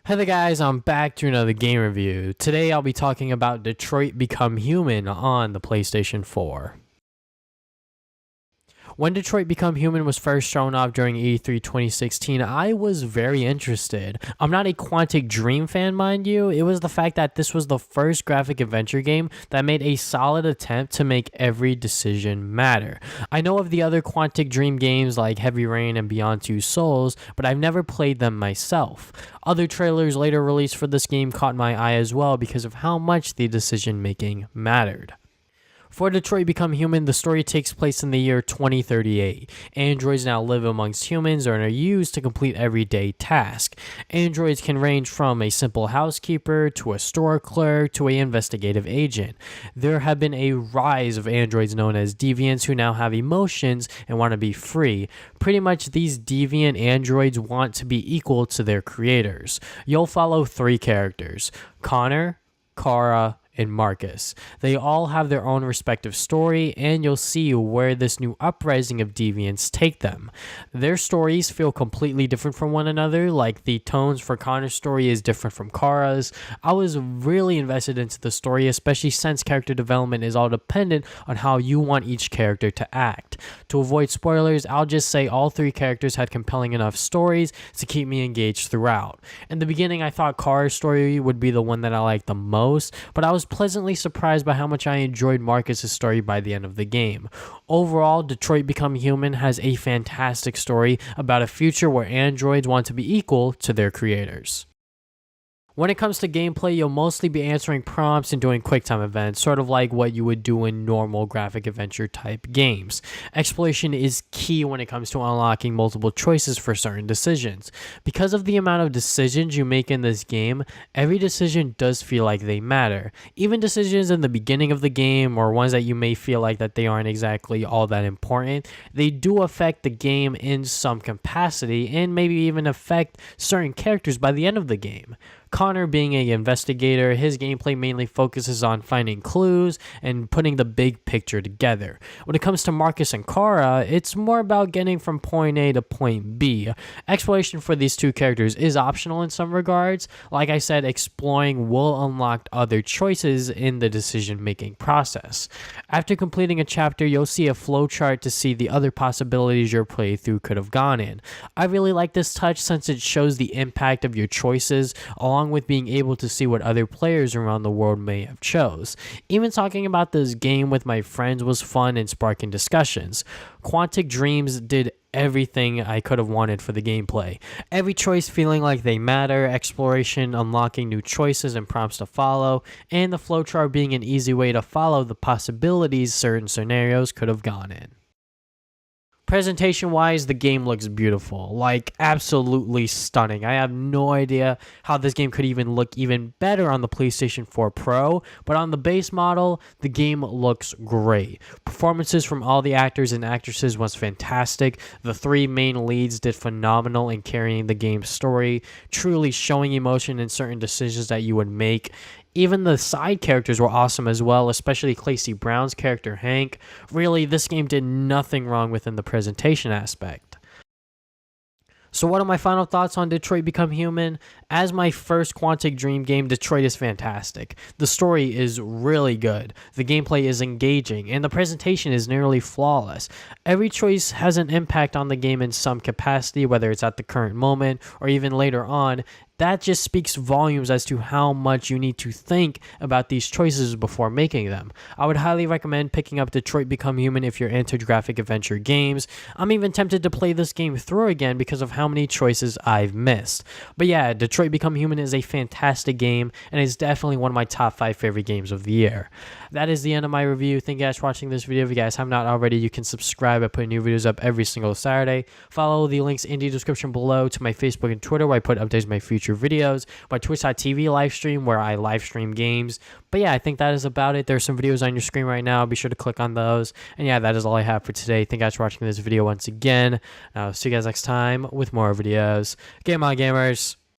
Hey there guys, I'm back to another game review. Today I'll be talking about Detroit Become Human on the PlayStation 4. When Detroit Become Human was first shown off during E3 2016, I was very interested. I'm not a Quantic Dream fan, mind you. It was the fact that this was the first graphic adventure game that made a solid attempt to make every decision matter. I know of the other Quantic Dream games like Heavy Rain and Beyond Two Souls, but I've never played them myself. Other trailers later released for this game caught my eye as well because of how much the decision making mattered. For Detroit Become Human, the story takes place in the year 2038. Androids now live amongst humans and are used to complete everyday tasks. Androids can range from a simple housekeeper to a store clerk to an investigative agent. There have been a rise of androids known as deviants who now have emotions and want to be free. Pretty much these deviant androids want to be equal to their creators. You'll follow three characters: Connor, Kara, and Marcus. They all have their own respective story, and you'll see where this new uprising of deviants take them. Their stories feel completely different from one another, like the tones for Connor's story is different from Kara's. I was really invested into the story, especially since character development is all dependent on how you want each character to act. To avoid spoilers, I'll just say all three characters had compelling enough stories to keep me engaged throughout. In the beginning, I thought Kara's story would be the one that I liked the most, but I was pleasantly surprised by how much I enjoyed Marcus's story by the end of the game. Overall, Detroit Become Human has a fantastic story about a future where androids want to be equal to their creators. When it comes to gameplay, you'll mostly be answering prompts and doing quick-time events, sort of like what you would do in normal graphic adventure type games. Exploration is key when it comes to unlocking multiple choices for certain decisions. Because of the amount of decisions you make in this game, every decision does feel like they matter. Even decisions in the beginning of the game, or ones that you may feel like that they aren't exactly all that important, they do affect the game in some capacity and maybe even affect certain characters by the end of the game. Connor being an investigator, his gameplay mainly focuses on finding clues and putting the big picture together. When it comes to Marcus and Kara, it's more about getting from point A to point B. Exploration for these two characters is optional in some regards. Like I said, exploring will unlock other choices in the decision-making process. After completing a chapter, you'll see a flowchart to see the other possibilities your playthrough could have gone in. I really like this touch since it shows the impact of your choices, along with being able to see what other players around the world may have chose. Even talking about this game with my friends was fun and sparking discussions. Quantic Dreams did everything I could have wanted for the gameplay. Every choice feeling like they matter, exploration unlocking new choices and prompts to follow, and the flowchart being an easy way to follow the possibilities certain scenarios could have gone in. Presentation wise, the game looks beautiful, like absolutely stunning. I have no idea how this game could even look even better on the PlayStation 4 Pro, but on the base model, the game looks great. Performances from all the actors and actresses was fantastic. The three main leads did phenomenal in carrying the game's story, truly showing emotion in certain decisions that you would make. Even the side characters were awesome as well, especially Clancy Brown's character Hank. Really, this game did nothing wrong within the presentation aspect. So what are my final thoughts on Detroit Become Human? As my first Quantic Dream game, Detroit is fantastic. The story is really good, the gameplay is engaging, and the presentation is nearly flawless. Every choice has an impact on the game in some capacity, whether it's at the current moment or even later on. That just speaks volumes as to how much you need to think about these choices before making them. I would highly recommend picking up Detroit Become Human if you're into graphic adventure games. I'm even tempted to play this game through again because of how many choices I've missed. But yeah, Detroit Become Human is a fantastic game and is definitely one of my top 5 favorite games of the year. That is the end of my review. Thank you guys for watching this video. If you guys have not already, you can subscribe. I put new videos up every single Saturday. Follow the links in the description below to my Facebook and Twitter where I put updates on my future videos, my twitch.tv live stream where I live stream games. But yeah, I think that is about it. There's some videos on your screen right now. Be sure to click on those. And yeah, that is all I have for today. Thank you guys for watching this video once again. I'll see you guys next time with more videos. Game on, gamers.